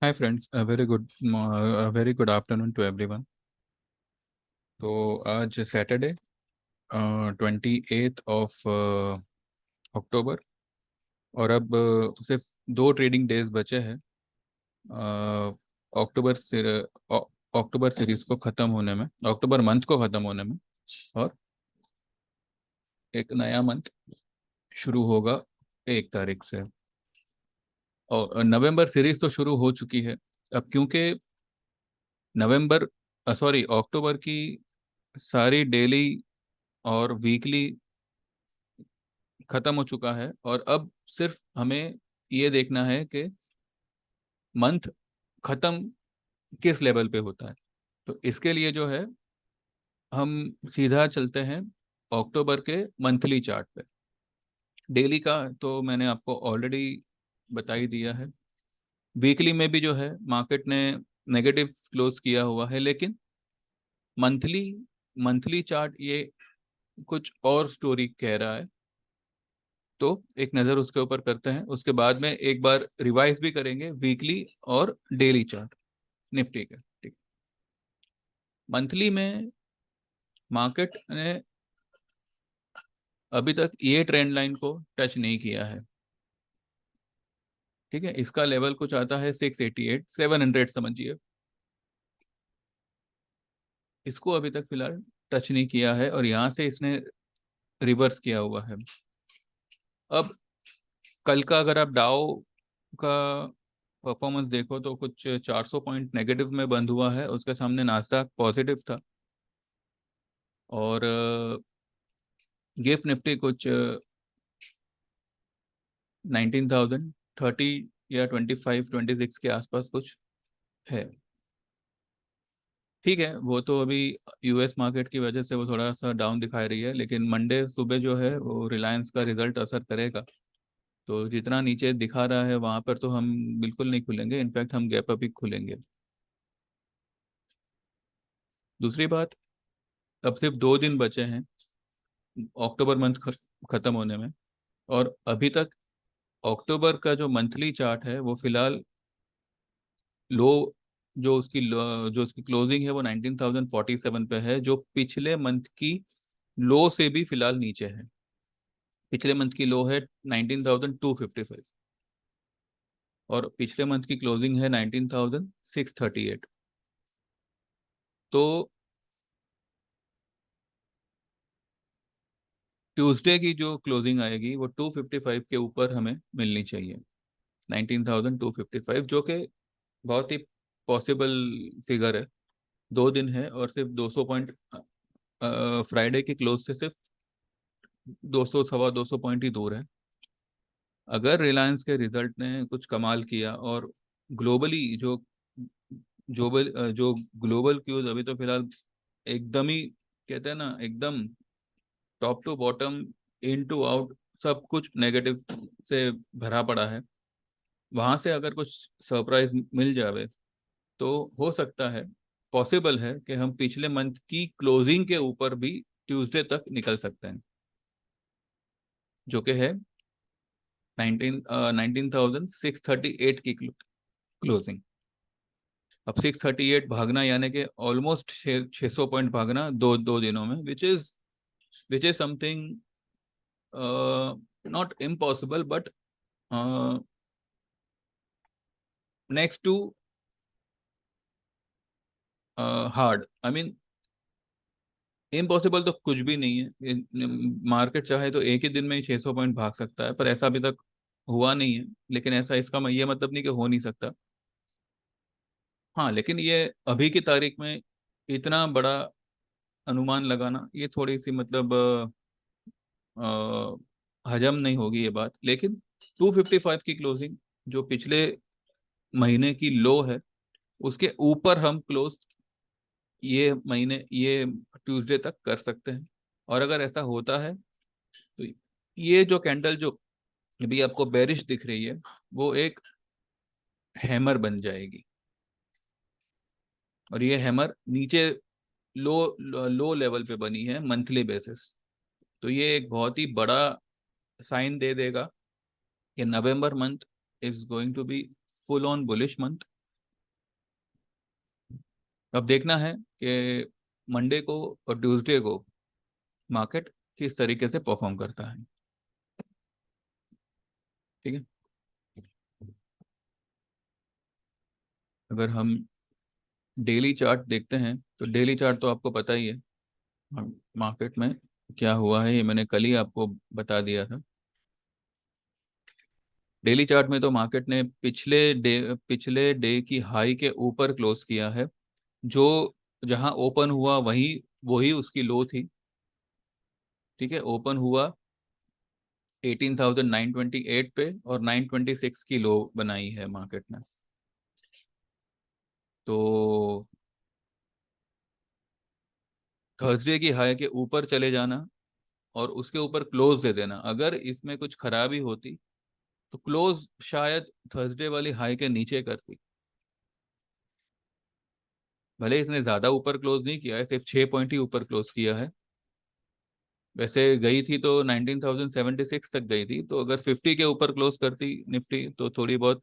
Hi friends, a very good afternoon to everyone. तो आज Saturday 28 of October और अब सिर्फ 2 ट्रेडिंग डेज बचे हैं अ, अक्टूबर से अ- अक्टूबर सीरीज को ख़त्म होने में, अक्टूबर मंथ को ख़त्म होने में। और एक नया मंथ शुरू होगा 1 तारीख से। और नवंबर सीरीज तो शुरू हो चुकी है। अब क्योंकि नवंबर सॉरी अक्टूबर की सारी डेली और वीकली खत्म हो चुका है और अब सिर्फ हमें ये देखना है कि मंथ खत्म किस लेवल पे होता है। तो इसके लिए जो है हम सीधा चलते हैं अक्टूबर के मंथली चार्ट पे। डेली का तो मैंने आपको ऑलरेडी बता ही दिया है। वीकली में भी जो है मार्केट ने नेगेटिव क्लोज किया हुआ है, लेकिन मंथली मंथली चार्ट ये कुछ और स्टोरी कह रहा है। तो एक नज़र उसके ऊपर करते हैं, उसके बाद में एक बार रिवाइज भी करेंगे वीकली और डेली चार्ट निफ्टी के। ठीक। मंथली में मार्केट ने अभी तक ये ट्रेंड लाइन को टच नहीं किया है। ठीक है, इसका लेवल कुछ आता है 688, 700 समझिए। इसको अभी तक फिलहाल टच नहीं किया है और यहाँ से इसने रिवर्स किया हुआ है। अब कल का अगर आप डाउ का परफॉर्मेंस देखो तो कुछ 400 पॉइंट नेगेटिव में बंद हुआ है, उसके सामने नास्डैक पॉजिटिव था। और गिफ्ट निफ्टी कुछ 19,030 या 25-26 के आसपास कुछ है। ठीक है, वो तो अभी यूएस मार्केट की वजह से वो थोड़ा सा डाउन दिखा रही है, लेकिन मंडे सुबह जो है वो रिलायंस का रिजल्ट असर करेगा। तो जितना नीचे दिखा रहा है वहां पर तो हम बिल्कुल नहीं खुलेंगे, इनफैक्ट हम गैप अप ही खुलेंगे। दूसरी बात, अब सिर्फ 2 दिन बचे हैं अक्टूबर मंथ खत्म होने में। और अभी तक अक्टूबर का जो मंथली चार्ट है वो फिलहाल लो, जो उसकी क्लोजिंग है वो 19,047 पे है, जो पिछले मंथ की लो से भी फिलहाल नीचे है। पिछले मंथ की लो है 19,255 और पिछले मंथ की क्लोजिंग है 19,638। तो ट्यूसडे की जो क्लोजिंग आएगी वो 255 के ऊपर हमें मिलनी चाहिए, 19,255, जो कि बहुत ही पॉसिबल फिगर है। 2 दिन है और सिर्फ 200 पॉइंट फ्राइडे की क्लोज से सिर्फ 200 सवा 200 पॉइंट ही दूर है। अगर रिलायंस के रिजल्ट ने कुछ कमाल किया और ग्लोबली जो ग्लोबल क्यूज अभी तो फिलहाल एकदम ही, कहते हैं ना, एकदम top to bottom, in to out, सब कुछ नेगेटिव से भरा पड़ा है। वहां से अगर कुछ सरप्राइज मिल जावे तो हो सकता है, पॉसिबल है कि हम पिछले मंथ की क्लोजिंग के ऊपर भी ट्यूसडे तक निकल सकते हैं, जो कि है 19,638 की क्लोजिंग। अब 638 भागना यानी कि ऑलमोस्ट 600 पॉइंट भागना दो दो दिनों में, which is something not impossible but next to hard. I mean impossible तो कुछ भी नहीं है। मार्केट चाहे तो एक ही दिन में ही 600 पॉइंट भाग सकता है, पर ऐसा अभी तक हुआ नहीं है। लेकिन ऐसा इसका ये मतलब नहीं कि हो नहीं सकता। हाँ, लेकिन ये अभी की तारीख में इतना बड़ा अनुमान लगाना ये थोड़ी सी मतलब हजम नहीं होगी ये बात। लेकिन 255 की क्लोजिंग, जो पिछले महीने की लो है, उसके ऊपर हम क्लोज ये महीने, ये ट्यूसडे तक कर सकते हैं। और अगर ऐसा होता है तो ये जो कैंडल जो अभी आपको बेरिश दिख रही है वो एक हैमर बन जाएगी। और ये हैमर नीचे लो लो लेवल पे बनी है मंथली बेसिस। तो ये एक बहुत ही बड़ा साइन दे देगा कि November month is going to be full on bullish month. अब देखना है कि मंडे को और ट्यूसडे को मार्केट किस तरीके से परफॉर्म करता है। ठीक है, अगर हम डेली चार्ट देखते हैं तो डेली चार्ट तो आपको पता ही है मार्केट में क्या हुआ है, ये मैंने कल ही आपको बता दिया था। डेली चार्ट में तो मार्केट ने पिछले डे की हाई के ऊपर क्लोज किया है। जो जहां ओपन हुआ वही वही उसकी लो थी। ठीक है, ओपन हुआ 18,928 पे और 926 की लो बनाई है मार्केट ने। तो थर्सडे की हाई के ऊपर चले जाना और उसके ऊपर क्लोज दे देना। अगर इसमें कुछ खराबी होती तो क्लोज शायद थर्सडे वाली हाई के नीचे करती। भले इसने ज्यादा ऊपर क्लोज नहीं किया है, सिर्फ 6 पॉइंट ही ऊपर क्लोज किया है। वैसे गई थी तो 19,076 तक गई थी, तो अगर 50 के ऊपर क्लोज करती निफ्टी तो थोड़ी बहुत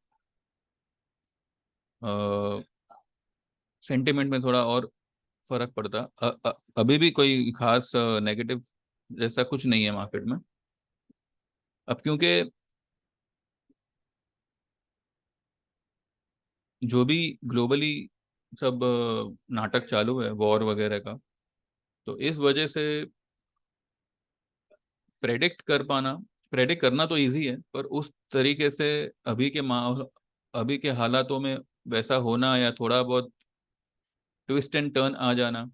सेंटिमेंट में थोड़ा और फर्क पड़ता। अभी भी कोई खास नेगेटिव जैसा कुछ नहीं है मार्केट में। अब क्योंकि जो भी ग्लोबली सब नाटक चालू है वॉर वगैरह का, तो इस वजह से प्रेडिक्ट कर पाना, प्रेडिक्ट करना तो इजी है, पर उस तरीके से अभी के माहौल, अभी के हालातों में वैसा होना या थोड़ा बहुत ट्विस्ट एंड टर्न आ जाना।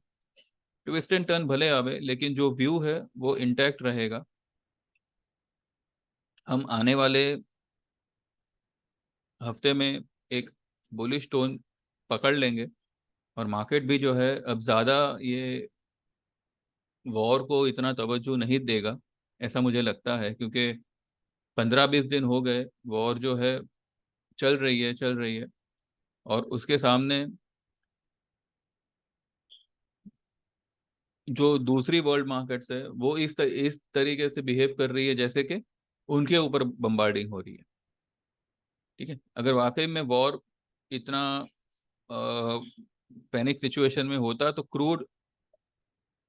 ट्विस्ट एंड टर्न भले आवे लेकिन जो व्यू है वो इंटैक्ट रहेगा। हम आने वाले हफ्ते में एक बुलिश टोन पकड़ लेंगे और मार्केट भी जो है अब ज़्यादा ये वॉर को इतना तवज्जो नहीं देगा, ऐसा मुझे लगता है। क्योंकि 15-20 दिन हो गए वॉर जो है चल रही है और उसके सामने जो दूसरी वर्ल्ड मार्केट्स है वो इस तरीके से बिहेव कर रही है जैसे कि उनके ऊपर बम्बार्डिंग हो रही है। ठीक है, अगर वाकई में वॉर इतना पैनिक सिचुएशन में होता तो क्रूड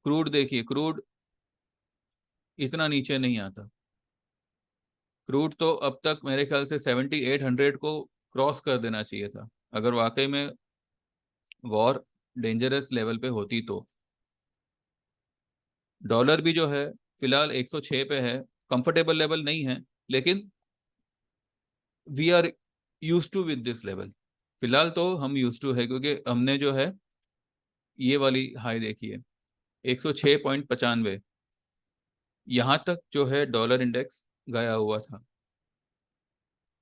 क्रूड देखिए, क्रूड इतना नीचे नहीं आता। क्रूड तो अब तक मेरे ख्याल से 7800 को क्रॉस कर देना चाहिए था, अगर वाकई में वॉर डेंजरस लेवल पे होती तो। डॉलर भी जो है फिलहाल 106 पे है, कंफर्टेबल लेवल नहीं है, लेकिन we are use to with this level. फिलहाल तो हम यूज टू है क्योंकि हमने जो है ये वाली हाई देखी है 106.95, यहाँ तक जो है डॉलर इंडेक्स गया हुआ था।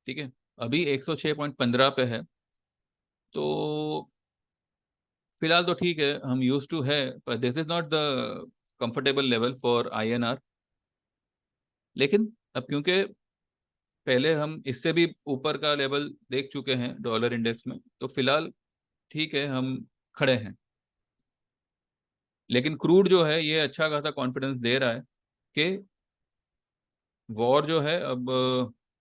ठीक है, अभी 106.15 पे है। तो फिलहाल तो ठीक है, हम यूज टू है, पर this is not the comfortable level for INR. लेकिन अब क्योंकि पहले हम इससे भी ऊपर का लेवल देख चुके हैं डॉलर इंडेक्स में, तो फिलहाल ठीक है, हम खड़े हैं। लेकिन क्रूड जो है ये अच्छा खासा कॉन्फिडेंस दे रहा है कि वॉर जो है अब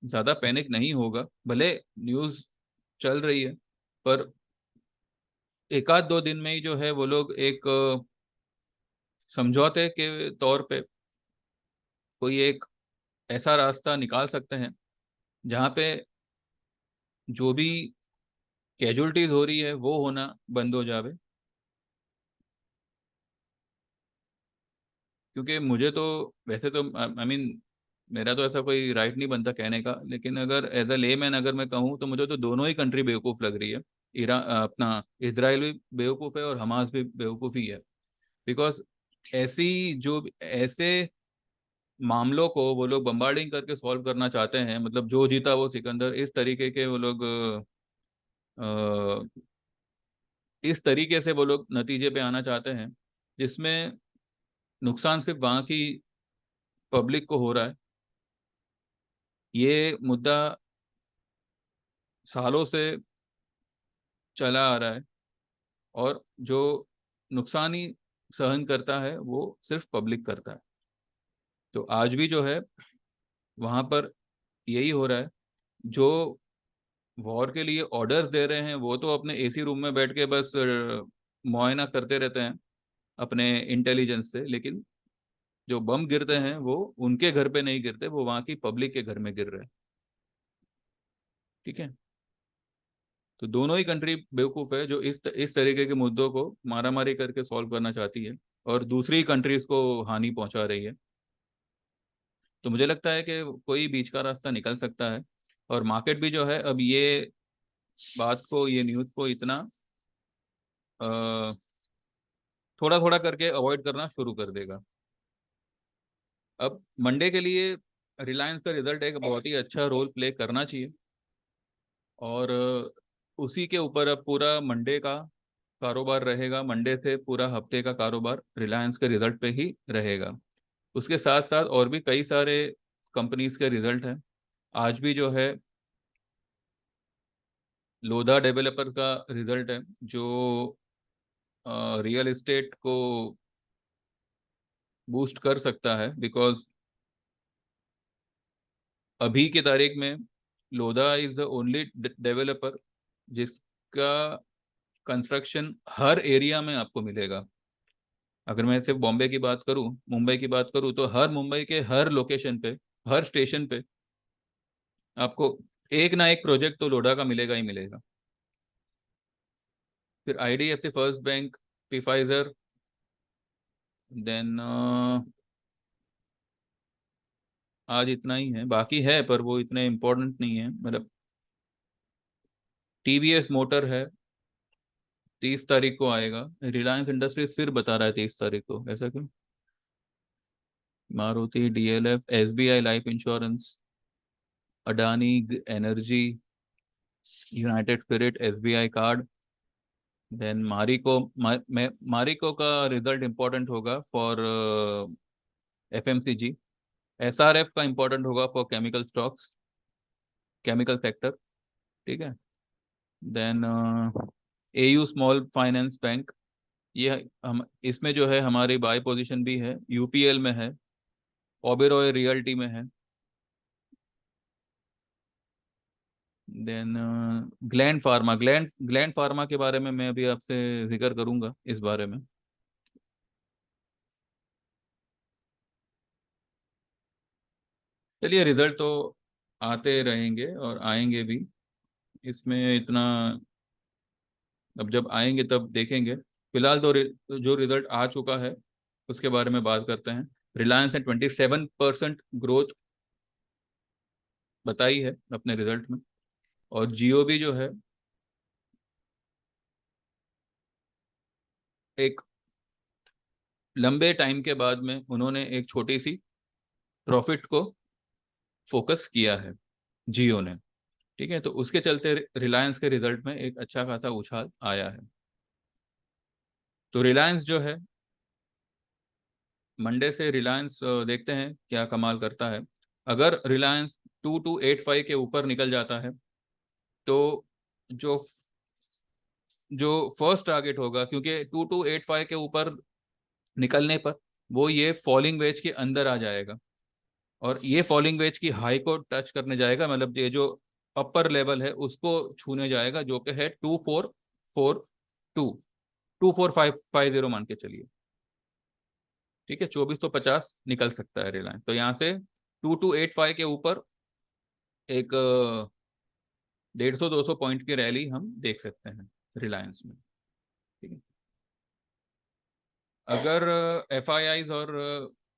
ज्यादा पैनिक नहीं होगा। भले न्यूज चल रही है, पर एक आध दो दिन में ही जो है वो लोग एक समझौते के तौर पे कोई एक ऐसा रास्ता निकाल सकते हैं जहाँ पे जो भी कैजुअलिटीज हो रही है वो होना बंद हो जावे। क्योंकि मुझे तो वैसे तो आई मीन मेरा तो ऐसा कोई राइट नहीं बनता कहने का, लेकिन अगर एज अ लेमैन अगर मैं कहूँ तो मुझे तो दोनों ही कंट्री बेवकूफ़ लग रही है। अपना इसराइल भी बेवकूफ़ है और हमास भी बेवकूफ़ ही है। बिकॉज ऐसी जो ऐसे मामलों को वो लोग बम्बार्डिंग करके सॉल्व करना चाहते हैं, मतलब जो जीता वो सिकंदर, इस तरीके के वो लोग इस तरीके से वो लोग नतीजे पे आना चाहते हैं जिसमें नुकसान सिर्फ वहाँ की पब्लिक को हो रहा है। ये मुद्दा सालों से चला आ रहा है और जो नुकसान ही सहन करता है वो सिर्फ पब्लिक करता है। तो आज भी जो है वहाँ पर यही हो रहा है। जो वॉर के लिए ऑर्डर्स दे रहे हैं वो तो अपने एसी रूम में बैठ के बस मुआयना करते रहते हैं अपने इंटेलिजेंस से, लेकिन जो बम गिरते हैं वो उनके घर पे नहीं गिरते, वो वहां की पब्लिक के घर में गिर रहे हैं। ठीक है। तो दोनों ही कंट्री बेवकूफ है जो इस तरीके के मुद्दों को मारामारी करके सॉल्व करना चाहती है और दूसरी कंट्रीज को हानि पहुंचा रही है। तो मुझे लगता है कि कोई बीच का रास्ता निकल सकता है, और मार्केट भी जो है अब ये बात को, ये न्यूज़ को इतना थोड़ा थोड़ा करके अवॉइड करना शुरू कर देगा। अब मंडे के लिए रिलायंस का रिजल्ट एक बहुत ही अच्छा रोल प्ले करना चाहिए, और उसी के ऊपर अब पूरा मंडे का कारोबार रहेगा। मंडे से पूरा हफ्ते का कारोबार रिलायंस के रिजल्ट पे ही रहेगा। उसके साथ साथ और भी कई सारे कंपनीज के रिजल्ट हैं। आज भी जो है लोधा डेवलपर्स का रिजल्ट है, जो रियल एस्टेट को बूस्ट कर सकता है, बिकॉज अभी की तारीख में Lodha is the only developer जिसका कंस्ट्रक्शन हर एरिया में आपको मिलेगा। अगर मैं सिर्फ बॉम्बे की बात करूं, मुंबई की बात करूं, तो हर मुंबई के हर लोकेशन पे, हर स्टेशन पे आपको एक ना एक प्रोजेक्ट तो लोडा का मिलेगा ही मिलेगा। फिर आईडीएफसी फर्स्ट बैंक, पिफाइजर, देन आज इतना ही है, बाकी है पर वो इतने इम्पोर्टेंट नहीं है। मतलब टीवीएस मोटर है, 30 तारीख को आएगा। रिलायंस इंडस्ट्रीज फिर बता रहा है 30 तारीख को, ऐसा क्यों? Maruti, DLF, SBI life insurance, Adani energy, united spirit, SBI card, then Marico का रिजल्ट इंपॉर्टेंट होगा फॉर एफएमसीजी। एसआरएफ का इंपॉर्टेंट होगा for chemical stocks, chemical sector. ठीक है। Then AU small finance bank, ये हम इसमें जो है हमारी बाय पोजीशन भी है, यूपीएल में है, ओबेरॉय रियल्टी में है। देन ग्लैंड फार्मा के बारे में मैं अभी आपसे जिक्र करूंगा इस बारे में। चलिए, रिजल्ट तो आते रहेंगे और आएंगे भी, इसमें इतना, अब जब आएंगे तब देखेंगे। फिलहाल तो जो रिजल्ट आ चुका है उसके बारे में बात करते हैं। रिलायंस ने 27% ग्रोथ बताई है अपने रिजल्ट में, और जियो भी जो है एक लंबे टाइम के बाद में उन्होंने एक छोटी सी प्रॉफिट को फोकस किया है, जियो ने। ठीक है, तो उसके चलते रिलायंस के रिजल्ट में एक अच्छा खासा उछाल आया है। तो रिलायंस जो है मंडे से रिलायंस देखते हैं क्या कमाल करता है। अगर रिलायंस 2285 के ऊपर निकल जाता है तो जो जो फर्स्ट टारगेट होगा, क्योंकि 2285 के ऊपर निकलने पर वो ये फॉलिंग वेज के अंदर आ जाएगा, और ये फॉलिंग वेज की हाई को टच करने जाएगा, मतलब ये जो अपर लेवल है उसको छूने जाएगा, जो कि है 2442, 24550 मान के चलिए। ठीक है, 2450 निकल सकता है रिलायंस, तो यहाँ से 2285 के ऊपर एक 150-200 पॉइंट की रैली हम देख सकते हैं रिलायंस में। ठीक है। अगर एफ आई आईज और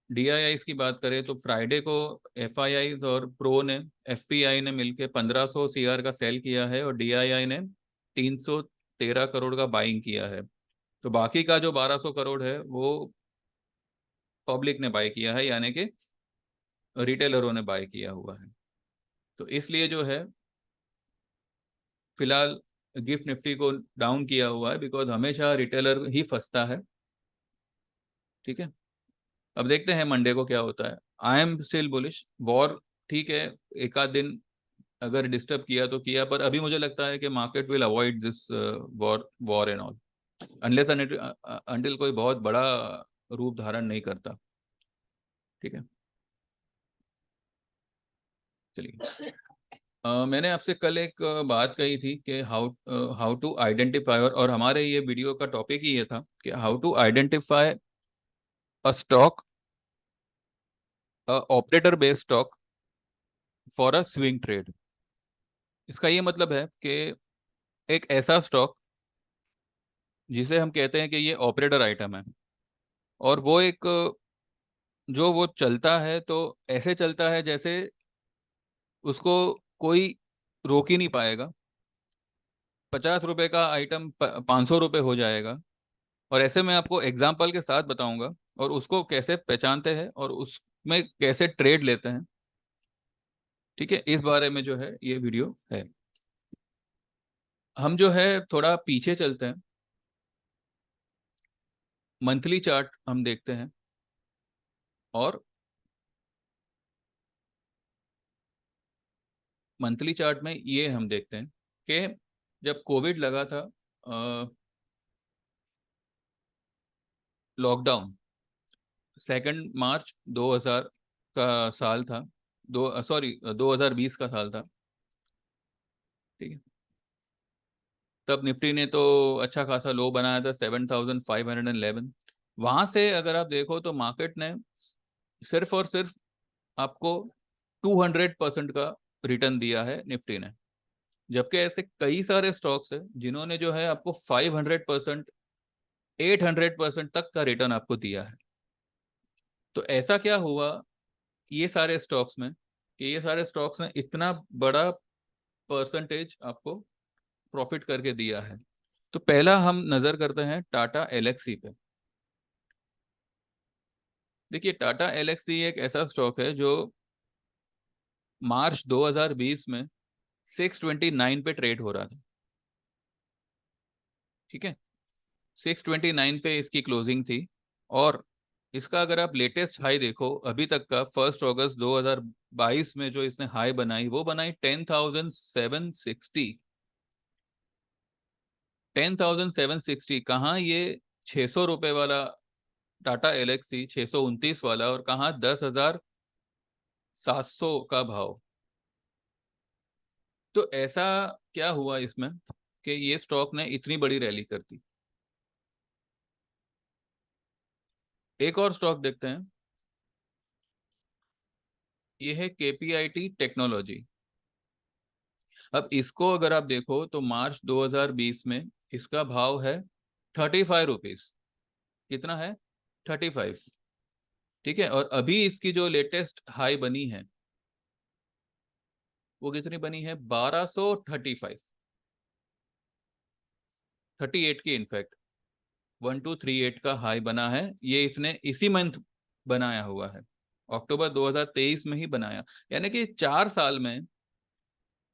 डी आई आईज की बात करें तो फ्राइडे को एफ आई आईज और प्रो ने, एफ पी आई ने मिलकर 1500 सीआर का सेल किया है, और डी आई आई ने 313 करोड़ का बाइंग किया है। तो बाकी का जो 1200 करोड़ है वो पब्लिक ने बाय किया है, यानी कि रिटेलरों ने बाय किया हुआ है। तो इसलिए जो है फिलहाल गिफ्ट निफ्टी को डाउन किया हुआ है, बिकॉज हमेशा रिटेलर ही फंसता है। ठीक है। अब देखते हैं मंडे को क्या होता है। I am still bullish. War ठीक है, एक आध दिन अगर डिस्टर्ब किया तो किया, पर अभी मुझे लगता है कि market will avoid this war war and all, unless until कोई बहुत बड़ा रूप धारण नहीं करता। ठीक है। चलिए। मैंने आपसे कल एक बात कही थी कि हाउ हाउ टू आइडेंटिफाई, और हमारे ये वीडियो का टॉपिक ही ये था कि how to identify a stock, operator based stock for a swing trade. इसका ये मतलब है कि एक ऐसा स्टॉक जिसे हम कहते हैं कि ये ऑपरेटर आइटम है, और वो एक जो वो चलता है तो ऐसे चलता है जैसे उसको कोई रोक ही नहीं पाएगा। 50 रुपए का आइटम 500 रुपये हो जाएगा। और ऐसे मैं आपको एग्जाम्पल के साथ बताऊंगा और उसको कैसे पहचानते हैं और उसमें कैसे ट्रेड लेते हैं। ठीक है, इस बारे में जो है ये वीडियो है। हम जो है थोड़ा पीछे चलते हैं, मंथली चार्ट हम देखते हैं। और मंथली चार्ट में ये हम देखते हैं कि जब कोविड लगा था, लॉकडाउन 2 मार्च 2000 का साल था, 2020 का साल था। ठीक है, तब निफ्टी ने तो अच्छा खासा लो बनाया था 7511। वहां से अगर आप देखो तो मार्केट ने सिर्फ और सिर्फ आपको 200% का रिटर्न दिया है निफ्टी ने। जबकि ऐसे कई सारे स्टॉक्स हैं जिन्होंने जो है आपको 500%, 800% तक का रिटर्न आपको दिया है। तो ऐसा क्या हुआ ये सारे स्टॉक्स में कि ये सारे स्टॉक्स ने इतना बड़ा परसेंटेज आपको प्रॉफिट करके दिया है? तो पहला हम नजर करते हैं टाटा एलेक्सी पे। देखिए, टाटा एलेक्सी एक ऐसा स्टॉक है जो मार्च 2020 में 629 पे ट्रेड हो रहा था। ठीक है, 629 पे इसकी क्लोजिंग थी। और इसका अगर आप लेटेस्ट हाई देखो अभी तक का, 1 अगस्त 2022 में जो इसने हाई बनाई वो बनाई 10,760। 10,760 कहाँ ये 600 रुपए वाला टाटा एलेक्सी, 629 वाला, और कहाँ 10,700 का भाव। तो ऐसा क्या हुआ इसमें कि ये स्टॉक ने इतनी बड़ी रैली कर दी? एक और स्टॉक देखते हैं, ये है केपीआईटी टेक्नोलॉजी। अब इसको अगर आप देखो तो मार्च 2020 में इसका भाव है 35 रुपीज। कितना है? 35। ठीक है, और अभी इसकी जो लेटेस्ट हाई बनी है वो कितनी बनी है? 1238 की, इनफैक्ट 1238 का हाई बना है। ये इसने इसी मंथ बनाया हुआ है, अक्टूबर 2023 में ही बनाया। यानी कि 4 साल में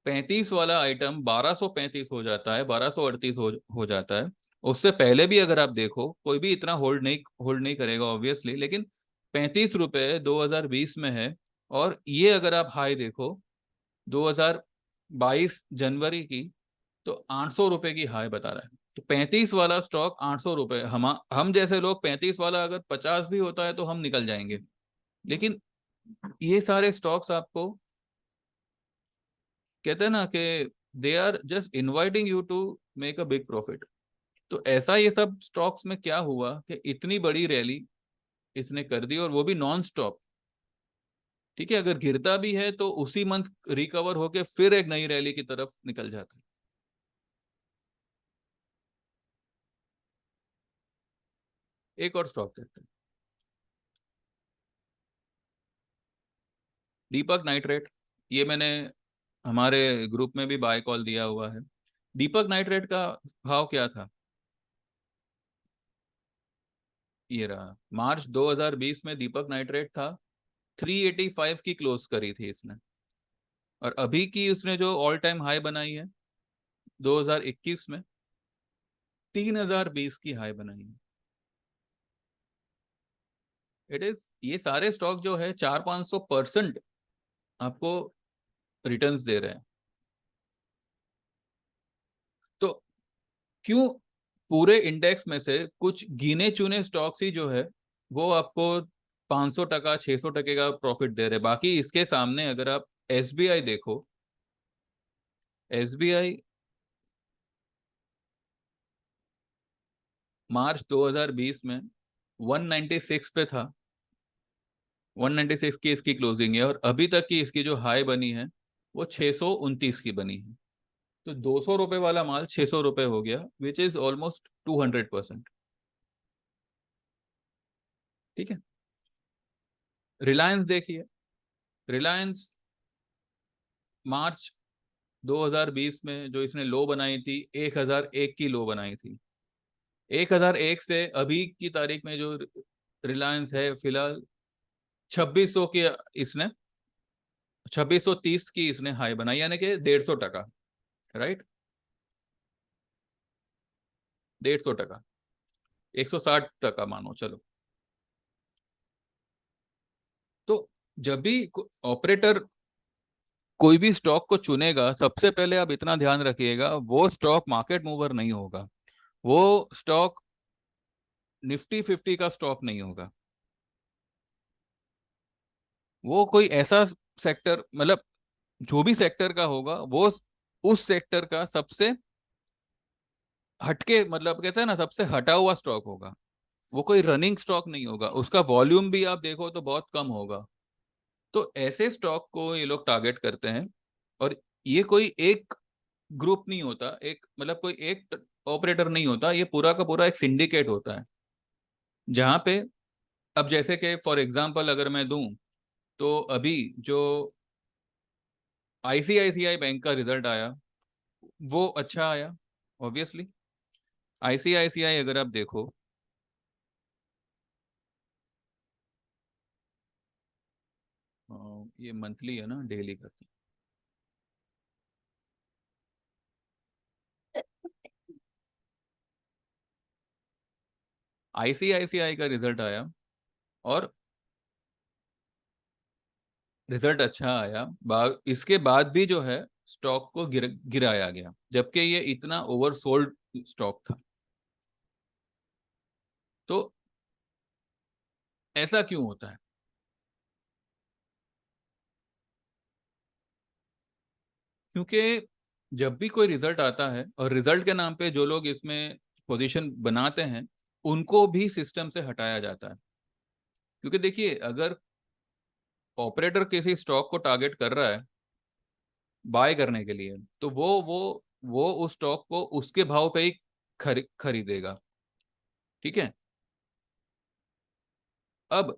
35 वाला आइटम 1235 हो जाता है, 1238 हो जाता है। उससे पहले भी अगर आप देखो कोई भी इतना होल्ड नहीं करेगा ऑब्वियसली, लेकिन 35 रुपए 2020 में है। और ये अगर आप हाई देखो 2022 जनवरी की, तो 800 रुपए की हाई बता रहा है। तो 35 वाला स्टॉक 800 रुपए, हम जैसे लोग 35 वाला अगर 50 भी होता है तो हम निकल जाएंगे। लेकिन ये सारे स्टॉक्स आपको कहते हैं ना कि they are just inviting you to make a big profit. तो ऐसा ये सब स्टॉक्स में क्या हुआ कि इतनी बड़ी रैली इसने कर दी, और वो भी नॉन स्टॉप। ठीक है, अगर गिरता भी है तो उसी मंथ रिकवर होके फिर एक नई रैली की तरफ निकल जाता है। एक और स्टॉक देखते हैं, दीपक नाइट्रेट। ये मैंने हमारे ग्रुप में भी बाय कॉल दिया हुआ है। दीपक नाइट्रेट का भाव क्या था? ये रहा, मार्च 2020 में दीपक नाइट्रेट था 385 की, क्लोज करी थी इसने। और अभी की उसने जो ऑल टाइम हाई बनाई है 2021 में, 3020 की हाई बनाई है। इट इज, ये सारे स्टॉक जो है 400-500% आपको रिटर्न्स दे रहे हैं। तो क्यों पूरे इंडेक्स में से कुछ गिने चुने स्टॉक्स ही जो है वो आपको 500 टका 600 टके का प्रॉफिट दे रहे हैं? बाकी इसके सामने अगर आप एसबीआई देखो, एसबीआई मार्च 2020 में 196 पे था, 196 की इसकी क्लोजिंग है, और अभी तक की इसकी जो हाई बनी है वो 629 की बनी है। तो 200 रुपए वाला माल 600 रुपए हो गया, विच इज ऑलमोस्ट 200%। ठीक है। रिलायंस देखिए, रिलायंस मार्च 2020 में जो इसने लो बनाई थी, 1001 की लो बनाई थी। 1001 से अभी की तारीख में जो रिलायंस है फिलहाल 2600 की, इसने 2630 की इसने हाई बनाई, यानी कि 150 टका। राइट, 150 टका, 160 टका मानो चलो। तो जब भी ऑपरेटर कोई भी स्टॉक को चुनेगा, सबसे पहले आप इतना ध्यान रखिएगा, वो स्टॉक मार्केट मूवर नहीं होगा, वो स्टॉक निफ्टी 50 का स्टॉक नहीं होगा, वो कोई ऐसा सेक्टर, मतलब जो भी सेक्टर का होगा वो उस सेक्टर का सबसे हटके, मतलब कहते हैं ना, सबसे हटा हुआ स्टॉक होगा। वो कोई रनिंग स्टॉक नहीं होगा, उसका वॉल्यूम भी आप देखो तो बहुत कम होगा। तो ऐसे स्टॉक को ये लोग टारगेट करते हैं। और ये कोई एक ग्रुप नहीं होता, एक मतलब कोई एक ऑपरेटर नहीं होता, ये पूरा का पूरा एक सिंडिकेट होता है, जहां पे अब जैसे कि फॉर एग्जांपल अगर मैं दूं, तो अभी जो आईसीआईसीआई बैंक का रिजल्ट आया वो अच्छा आया, ऑब्वियसली। आईसीआईसीआई अगर आप देखो, ये मंथली है ना, डेली करते हैं। आईसीआईसीआई का रिजल्ट आया, और रिजल्ट अच्छा आया, इसके बाद भी जो है स्टॉक को गिराया गया, जबकि ये इतना ओवरसोल्ड स्टॉक था। तो ऐसा क्यों होता है? क्योंकि जब भी कोई रिजल्ट आता है, और रिजल्ट के नाम पे जो लोग इसमें पोजीशन बनाते हैं, उनको भी सिस्टम से हटाया जाता है। क्योंकि देखिए, अगर ऑपरेटर किसी स्टॉक को टारगेट कर रहा है बाय करने के लिए, तो वो उस स्टॉक को उसके भाव पे ही खरीदेगा। ठीक है। अब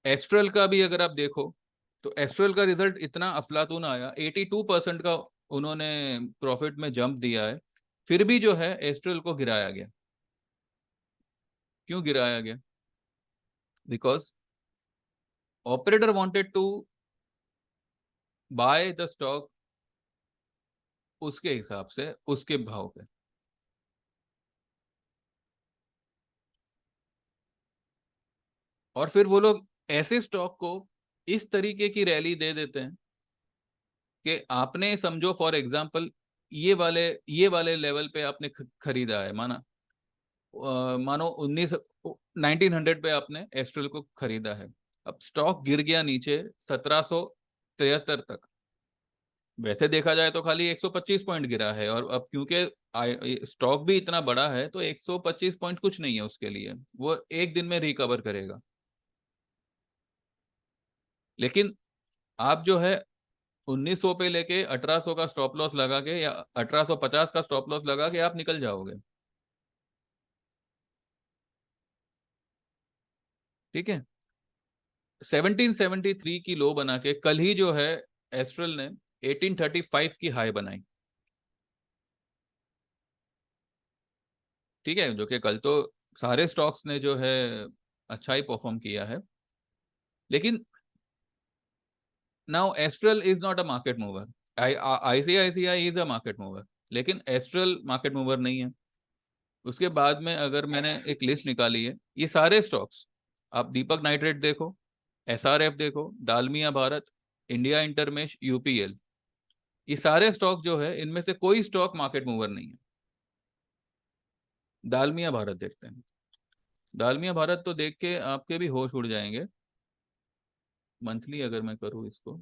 एस्ट्रल का भी अगर आप देखो, तो एस्ट्रल का रिजल्ट इतना अफलातून आया, 82% का उन्होंने प्रॉफिट में जंप दिया है, फिर भी जो है एस्ट्रल को गिराया गया। क्यों गिराया गया? Because operator wanted to buy the stock उसके हिसाब से, उसके भाव पे। और फिर वो लोग ऐसे स्टॉक को इस तरीके की रैली दे देते हैं कि आपने समझो फॉर एग्जांपल ये वाले लेवल पे आपने खरीदा है, मानो 1900 पे आपने एस्ट्रल को खरीदा है। अब स्टॉक गिर गया नीचे 1773 तक। वैसे देखा जाए तो खाली 125 पॉइंट गिरा है, और अब क्योंकि स्टॉक भी इतना बड़ा है, तो 125 पॉइंट कुछ नहीं है उसके लिए, वो एक दिन में रिकवर करेगा। लेकिन आप जो है 1900 पे लेके 1800 का स्टॉप लॉस लगा के, या 1850 का स्टॉप लॉस लगा के आप निकल जाओगे। ठीक है। 1773 की लो बना के कल ही जो है एस्ट्रल ने 1835 की हाई बनाई। ठीक है, जो कि कल तो सारे स्टॉक्स ने जो है अच्छा ही परफॉर्म किया है। लेकिन now Astral is not a market mover, ICICI is a market mover, लेकिन एस्ट्रल मार्केट मूवर नहीं है। उसके बाद में अगर मैंने एक लिस्ट निकाली है, ये सारे स्टॉक्स, आप दीपक नाइट्रेट देखो, एसआरएफ देखो, Dalmia Bharat, India intermesh, UPL, ये सारे स्टॉक जो है, इनमें से कोई स्टॉक मार्केट मूवर नहीं है। दालमिया भारत देखते हैं। दालमिया भारत तो देख के आपके भी होश उड़ जाएंगे। मंथली अगर मैं करूँ इसको,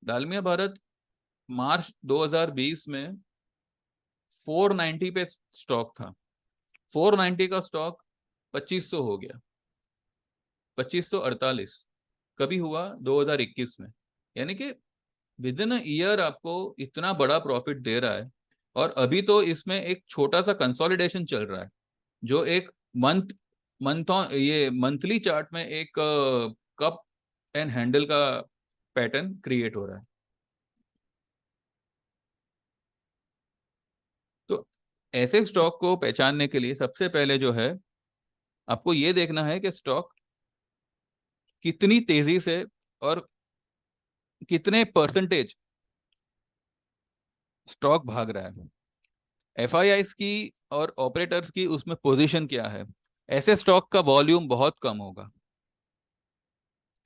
दालमिया भारत मार्च 2020 में 490 पे स्टॉक था। 490 का स्टॉक 2500 हो गया, 2548 कभी हुआ 2021 में। यानी कि विद इन ईयर आपको इतना बड़ा प्रॉफिट दे रहा है। और अभी तो इसमें एक छोटा सा कंसोलिडेशन चल रहा है, जो एक मंथ मंथों ये मंथली चार्ट में एक कप एंड हैंडल का पैटर्न क्रिएट हो रहा है। तो ऐसे स्टॉक को पहचानने के लिए सबसे पहले जो है, आपको ये देखना है कि स्टॉक कितनी तेजी से और कितने परसेंटेज स्टॉक भाग रहा है। एफआईआईस की और ऑपरेटर्स की उसमें पोजीशन क्या है। ऐसे स्टॉक का वॉल्यूम बहुत कम होगा,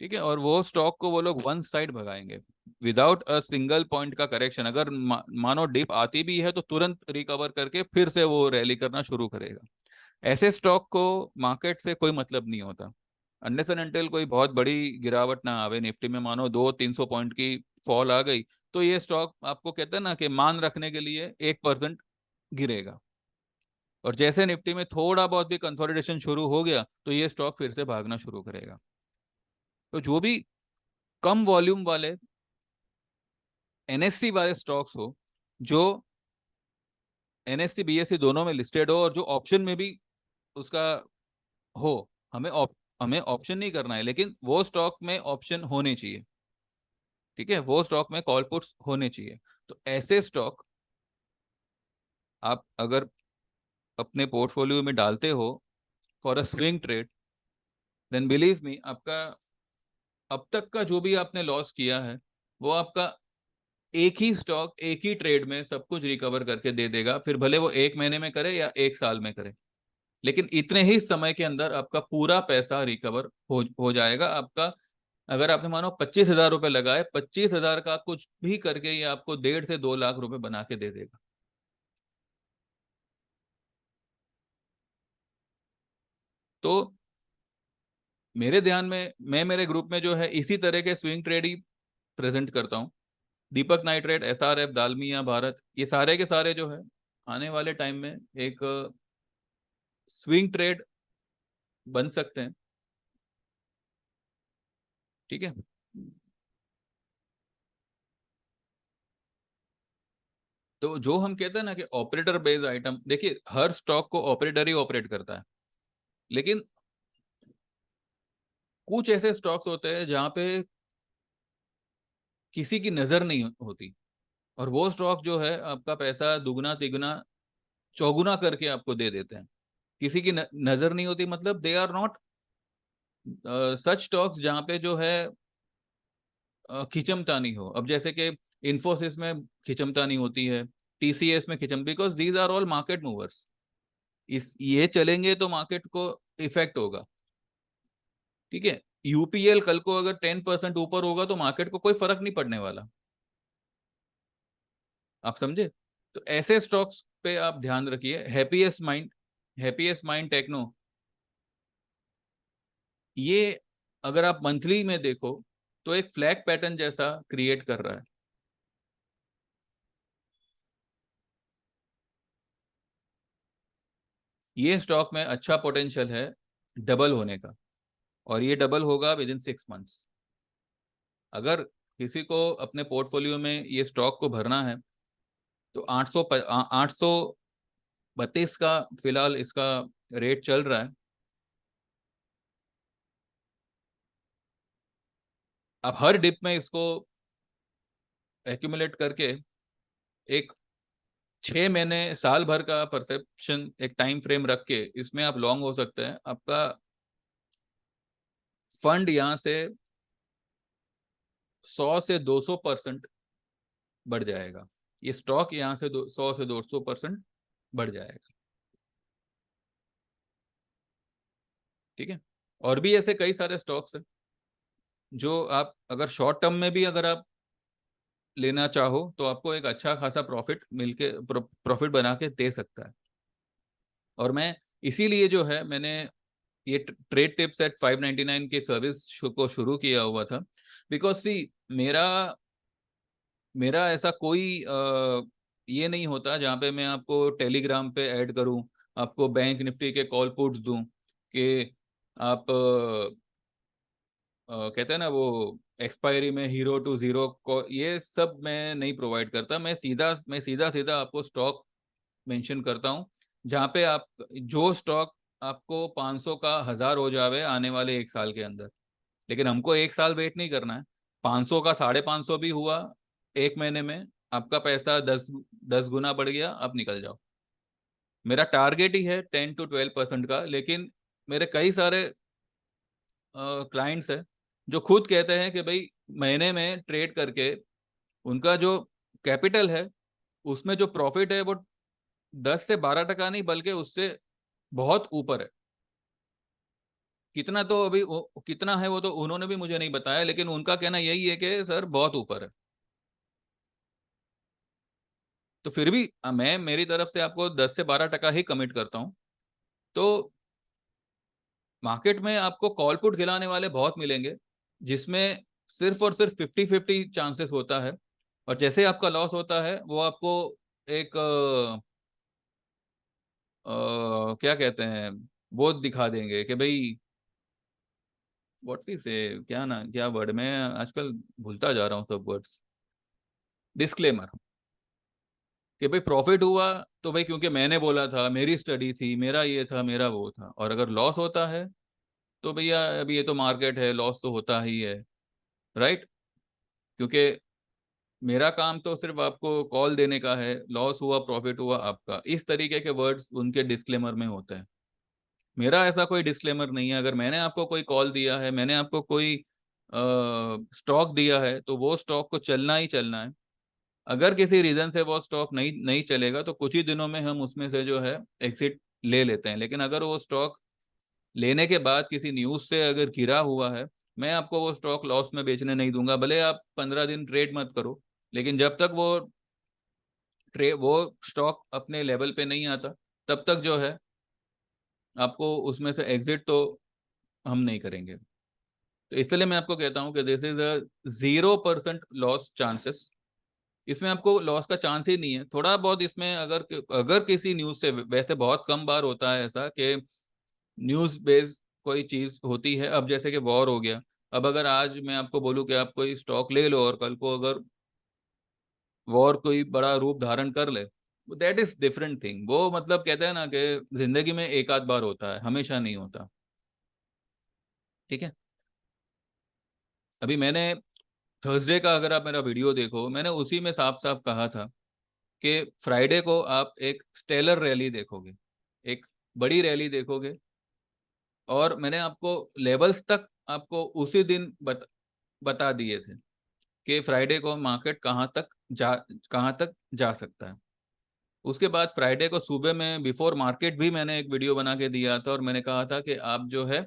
ठीक है, और वो स्टॉक को वो लोग वन साइड भगाएंगे विदाउट अ सिंगल पॉइंट का करेक्शन। अगर मानो डिप आती भी है तो तुरंत रिकवर करके फिर से वो रैली करना शुरू करेगा। ऐसे स्टॉक को मार्केट से कोई मतलब नहीं होता, अनलेस एंड अनटिल कोई बहुत बड़ी गिरावट ना आवे। निफ्टी में मानो 200-300 पॉइंट की फॉल आ गई, तो ये स्टॉक आपको कहते हैं ना कि मान रखने के लिए 1% गिरेगा। और जैसे निफ्टी में थोड़ा बहुत भी कंसोलिडेशन शुरू हो गया तो ये स्टॉक फिर से भागना शुरू करेगा। तो जो भी कम वॉल्यूम वाले एनएससी वाले स्टॉक्स हो, जो एनएससी बीएससी दोनों में लिस्टेड हो और जो ऑप्शन में भी उसका हो, हमें हमें ऑप्शन नहीं करना है, लेकिन वो स्टॉक में ऑप्शन होने चाहिए, ठीक है, वो स्टॉक में कॉल पुट्स होने चाहिए। तो ऐसे स्टॉक आप अगर अपने पोर्टफोलियो में डालते हो for a swing trade, then believe me, आपका अब तक का जो भी आपने लॉस किया है वो आपका एक ही स्टॉक एक ही ट्रेड में सब कुछ रिकवर करके दे देगा। फिर भले वो 1 महीने में करे या 1 साल में करे, लेकिन इतने ही समय के अंदर आपका पूरा पैसा रिकवर हो जाएगा आपका। अगर आपने मानो 25,000 रुपए लगाए, 25,000 का कुछ भी करके ये आपको 1.5 से 2 लाख रुपए बना के दे देगा। तो मेरे ध्यान में, मैं मेरे ग्रुप में जो है इसी तरह के स्विंग ट्रेड ही प्रेजेंट करता हूँ। दीपक नाइट्रेट, एसआरएफ, दालमिया भारत, ये सारे के सारे जो है आने वाले टाइम में एक स्विंग ट्रेड बन सकते हैं, ठीक है। तो जो हम कहते हैं ना कि ऑपरेटर बेस्ड आइटम, देखिए हर स्टॉक को ऑपरेटर ही ऑपरेट करता है, लेकिन कुछ ऐसे स्टॉक्स होते हैं जहां पे किसी की नजर नहीं होती, और वो स्टॉक जो है आपका पैसा दुगना तिगुना चौगुना करके आपको दे देते हैं। किसी की नजर नहीं होती मतलब they are not such stocks जहां पे जो है खिंचमतानी हो। अब जैसे कि इंफोसिस में खिंचमतानी होती है, टीसीएस में खिंचम, because these are all market movers. इस ये चलेंगे तो मार्केट को इफेक्ट होगा, ठीक है। यूपीएल कल को अगर 10% ऊपर होगा तो मार्केट को कोई फर्क नहीं पड़ने वाला, आप समझे। तो ऐसे स्टॉक्स पे आप ध्यान रखिए। हैप्पीएस्ट माइंड टेक्नो, ये अगर आप मंथली में देखो तो एक फ्लैग पैटर्न जैसा क्रिएट कर रहा है। ये स्टॉक में अच्छा पोटेंशियल है डबल होने का, और ये डबल होगा विद इन 6 मंथ्स। अगर किसी को अपने पोर्टफोलियो में ये स्टॉक को भरना है तो 832 का फिलहाल इसका रेट चल रहा है। अब हर डिप में इसको एक्यूमुलेट करके एक 6 महीने साल भर का परसेप्शन, एक टाइम फ्रेम रख के इसमें आप लॉन्ग हो सकते हैं। आपका फंड यहाँ से 100 से 200% बढ़ जाएगा। ये स्टॉक यहाँ से 100 से 200% बढ़ जाएगा, ठीक है। और भी ऐसे कई सारे स्टॉक्स हैं जो आप अगर शॉर्ट टर्म में भी अगर आप लेना चाहो तो आपको एक अच्छा खासा प्रॉफिट मिलके प्रॉफिट बना के दे सकता है। और मैं इसीलिए जो है मैंने ये ट्रेड टिप्स एट 599 की सर्विस को शुरू किया हुआ था। बिकॉज सी, मेरा मेरा ऐसा कोई ये नहीं होता जहाँ पे मैं आपको टेलीग्राम पे ऐड करूँ, आपको बैंक निफ्टी के कॉल पुट्स दूं कि आप कहते हैं ना वो एक्सपायरी में हीरो टू जीरो को, ये सब मैं नहीं प्रोवाइड करता। मैं सीधा सीधा आपको स्टॉक मेंशन करता हूँ, जहाँ पे आप जो स्टॉक आपको 500 का 1000 हो जावे आने वाले 1 साल के अंदर। लेकिन हमको 1 साल वेट नहीं करना है। 500 का 550 भी हुआ 1 महीने में, आपका पैसा 10 गुना बढ़ गया, आप निकल जाओ। मेरा टारगेट ही है 10 to 12% का। लेकिन मेरे कई सारे क्लाइंट्स है जो खुद कहते हैं कि भाई महीने में ट्रेड करके उनका जो कैपिटल है उसमें जो प्रॉफिट है वो 10 से 12% नहीं बल्कि उससे बहुत ऊपर है। कितना तो अभी कितना है वो तो उन्होंने भी मुझे नहीं बताया, लेकिन उनका कहना यही है कि सर बहुत ऊपर है। तो फिर भी मैं मेरी तरफ से आपको 10 से 12% ही कमिट करता हूँ। तो मार्केट में आपको कॉल पुट खिलाने वाले बहुत मिलेंगे जिसमें सिर्फ और सिर्फ 50-50 चांसेस होता है, और जैसे आपका लॉस होता है वो आपको एक क्या कहते हैं, वो दिखा देंगे कि भाई व्हाट वी से, क्या ना क्या वर्ड, मैं आजकल भूलता जा रहा हूँ सब वर्ड्स। डिस्क्लेमर कि भाई प्रॉफिट हुआ तो भाई क्योंकि मैंने बोला था, मेरी स्टडी थी, मेरा ये था, मेरा वो था। और अगर लॉस होता है तो भैया अभी ये तो मार्केट है, लॉस तो होता ही है, राइट। क्योंकि मेरा काम तो सिर्फ आपको कॉल देने का है, लॉस हुआ प्रॉफिट हुआ आपका, इस तरीके के वर्ड्स उनके डिस्क्लेमर में होते हैं। मेरा ऐसा कोई डिस्क्लेमर नहीं है। अगर मैंने आपको कोई कॉल दिया है, मैंने आपको कोई स्टॉक दिया है, तो वो स्टॉक को चलना ही चलना है। अगर किसी रीजन से वो स्टॉक नहीं नहीं चलेगा तो कुछ ही दिनों में हम उसमें से जो है एग्जिट ले लेते हैं। लेकिन अगर वो स्टॉक लेने के बाद किसी न्यूज से अगर गिरा हुआ है, मैं आपको वो स्टॉक लॉस में बेचने नहीं दूंगा। भले आप 15 दिन ट्रेड मत करो, लेकिन जब तक वो स्टॉक अपने लेवल पे नहीं आता तब तक जो है आपको उसमें से एग्जिट तो हम नहीं करेंगे। तो इसलिए मैं आपको कहता हूँ कि this is a 0% loss chances. इसमें आपको लॉस का चांस ही नहीं है। थोड़ा बहुत इसमें अगर अगर किसी न्यूज से, वैसे बहुत कम बार होता है ऐसा कि न्यूज बेस्ड कोई चीज होती है। अब जैसे कि वॉर हो गया, अब अगर आज मैं आपको बोलूं कि आप कोई स्टॉक ले लो और कल को अगर वॉर कोई बड़ा रूप धारण कर ले, दैट इज डिफरेंट थिंग। वो मतलब कहते हैं ना कि जिंदगी में एक आध बार होता है, हमेशा नहीं होता। ठीक है। अभी मैंने थर्सडे का अगर आप मेरा वीडियो देखो, मैंने उसी में साफ साफ कहा था कि फ्राइडे को आप एक स्टेलर रैली देखोगे, एक बड़ी रैली देखोगे। और मैंने आपको लेवल्स तक आपको उसी दिन बता दिए थे कि फ्राइडे को मार्केट कहाँ तक जा सकता है। उसके बाद फ्राइडे को सुबह में बिफोर मार्केट भी मैंने एक वीडियो बना के दिया था, और मैंने कहा था कि आप जो है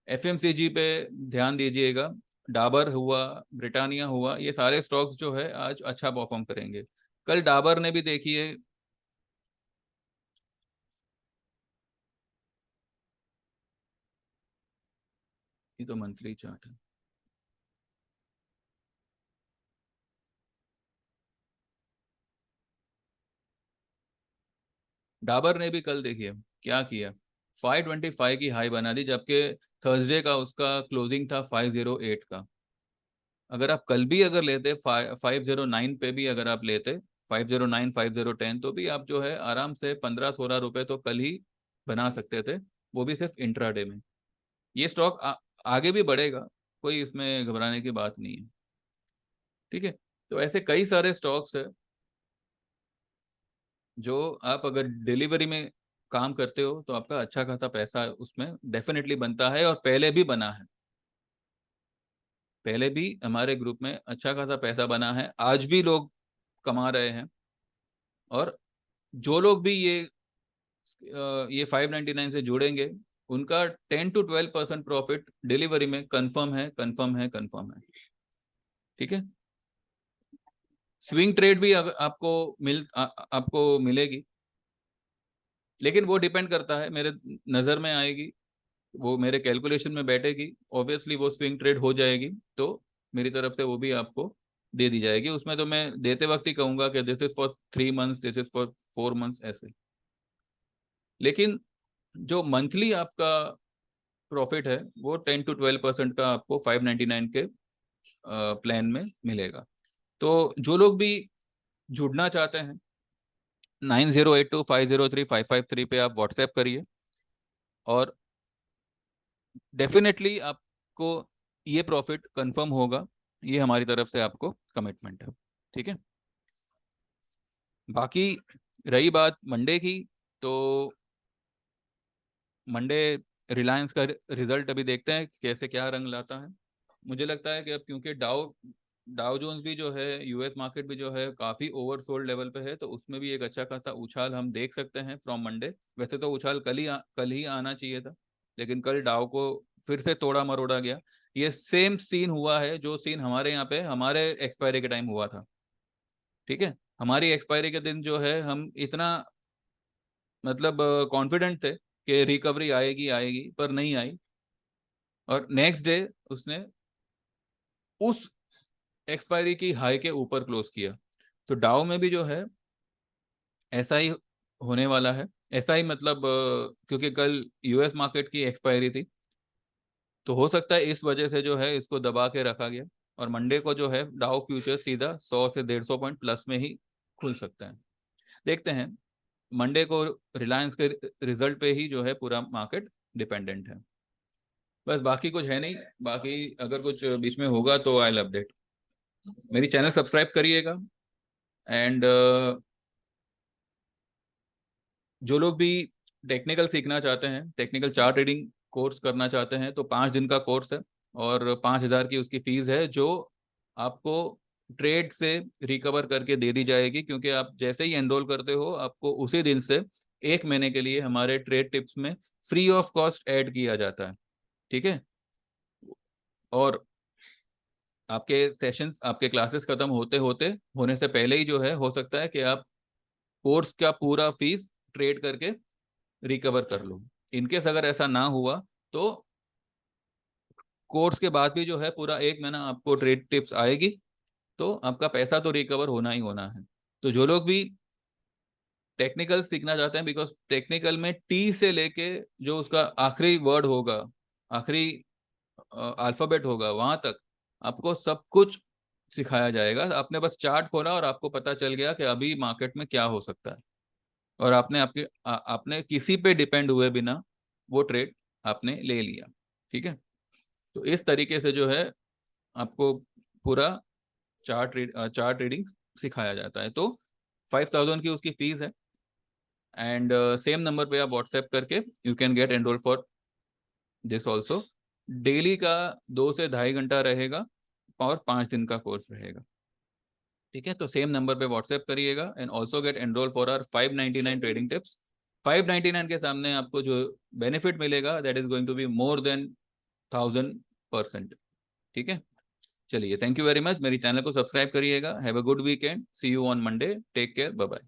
एफएमसीजी पे ध्यान दीजिएगा। डाबर हुआ, ब्रिटानिया हुआ, ये सारे स्टॉक्स जो है आज अच्छा परफॉर्म करेंगे। कल डाबर ने भी देखिए, ये तो मंथली चार्ट है। डाबर ने भी कल देखिए क्या किया, 525 की हाई बना दी, जबकि थर्सडे का उसका क्लोजिंग था 508 का। अगर आप कल भी अगर लेते 509 पे भी अगर आप लेते, 509 5010, तो भी आप जो है आराम से 15-16 रुपए तो कल ही बना सकते थे, वो भी सिर्फ इंट्राडे में। ये स्टॉक आगे भी बढ़ेगा, कोई इसमें घबराने की बात नहीं है। ठीक है। तो ऐसे कई सारे स्टॉक्स है जो आप अगर डिलीवरी में काम करते हो तो आपका अच्छा खासा पैसा उसमें डेफिनेटली बनता है, और पहले भी बना है। पहले भी हमारे ग्रुप में अच्छा खासा पैसा बना है, आज भी लोग कमा रहे हैं। और जो लोग भी ये 599 से जुड़ेंगे, उनका 10 to 12% प्रॉफिट डिलीवरी में कंफर्म है, कंफर्म है, कंफर्म है। ठीक है। स्विंग ट्रेड भी आपको मिलेगी, लेकिन वो डिपेंड करता है, मेरे नजर में आएगी, वो मेरे कैलकुलेशन में बैठेगी, ऑब्वियसली वो स्विंग ट्रेड हो जाएगी तो मेरी तरफ से वो भी आपको दे दी जाएगी। उसमें तो मैं देते वक्त ही कहूंगा कि this is for 3 months, this is for 4 months, ऐसे। लेकिन जो मंथली आपका प्रॉफिट है वो 10 to 12% का आपको 599 के प्लान में मिलेगा। तो जो लोग भी जुड़ना चाहते हैं, 9082503553 पे आप व्हाट्सएप करिए, और डेफिनेटली आपको ये प्रॉफिट कंफर्म होगा, ये हमारी तरफ से आपको कमिटमेंट है। ठीक है। बाकी रही बात मंडे की, तो मंडे रिलायंस का रिजल्ट अभी देखते हैं कैसे क्या रंग लाता है। मुझे लगता है कि अब क्योंकि डाउ डाउ जोन्स भी जो है, यूएस मार्केट भी जो है काफी ओवरसोल्ड लेवल पे है, तो उसमें भी एक अच्छा खासा उछाल हम देख सकते हैं फ्रॉम मंडे। वैसे तो उछाल कल ही आना चाहिए था, लेकिन कल डाउ को फिर से तोड़ा मरोड़ा गया। ये सेम सीन हुआ है जो सीन हमारे यहाँ पे हमारे एक्सपायरी के टाइम हुआ था। ठीक है। हमारी एक्सपायरी के दिन जो है हम इतना मतलब कॉन्फिडेंट थे कि रिकवरी आएगी आएगी, पर नहीं आई, और नेक्स्ट डे उसने उस एक्सपायरी की हाई के ऊपर क्लोज किया। तो डाउ में भी जो है ऐसा ही होने वाला है। ऐसा ही मतलब क्योंकि कल यूएस मार्केट की एक्सपायरी थी, तो हो सकता है इस वजह से जो है इसको दबा के रखा गया, और मंडे को जो है डाउ फ्यूचर सीधा 100 से 150 पॉइंट प्लस में ही खुल सकता है। देखते हैं। मंडे को रिलायंस के रिजल्ट पे ही जो है पूरा मार्केट डिपेंडेंट है। बस बाकी कुछ है नहीं। बाकी अगर कुछ बीच में होगा तो आई विल अपडेट। मेरी चैनल सब्सक्राइब करिएगा। एंड जो लोग भी टेक्निकल सीखना चाहते हैं, टेक्निकल चार्ट रीडिंग कोर्स करना चाहते हैं, तो 5 दिन का कोर्स है, और 5,000 की उसकी फीस है, जो आपको ट्रेड से रिकवर करके दे दी जाएगी। क्योंकि आप जैसे ही एनरोल करते हो, आपको उसी दिन से 1 महीने के लिए हमारे ट्रेड टिप्स में फ्री ऑफ कॉस्ट ऐड किया जाता है। ठीक है। और आपके सेशंस, आपके क्लासेस खत्म होते होते होने से पहले ही जो है हो सकता है कि आप कोर्स का पूरा फीस ट्रेड करके रिकवर कर लो। इनकेस अगर ऐसा ना हुआ, तो कोर्स के बाद भी जो है पूरा 1 महीना आपको ट्रेड टिप्स आएगी, तो आपका पैसा तो रिकवर होना ही होना है। तो जो लोग भी टेक्निकल सीखना चाहते हैं, बिकॉज टेक्निकल में टी से लेके जो उसका आखिरी वर्ड होगा, आखिरी अल्फाबेट होगा, वहां तक आपको सब कुछ सिखाया जाएगा। आपने बस चार्ट खोला और आपको पता चल गया कि अभी मार्केट में क्या हो सकता है, और आपने किसी पे डिपेंड हुए बिना वो ट्रेड आपने ले लिया। ठीक है। तो इस तरीके से जो है आपको पूरा चार्ट रीडिंग सिखाया जाता है। तो 5,000 की उसकी फीस है। एंड सेम नंबर पे आप व्हाट्सएप करके you can get enrol for this also. Daily का 2 से 2.5 घंटा रहेगा, और 5 दिन का कोर्स रहेगा। ठीक है। तो सेम नंबर पे व्हाट्सएप करिएगा, and also get enrol for our 599 trading tips. 599 के सामने आपको जो बेनिफिट मिलेगा, that is going to be more than 1,000%। ठीक है। चलिए, थैंक यू वेरी मच। मेरी चैनल को सब्सक्राइब करिएगा। Have a good weekend. See you on Monday. Take care. Bye bye.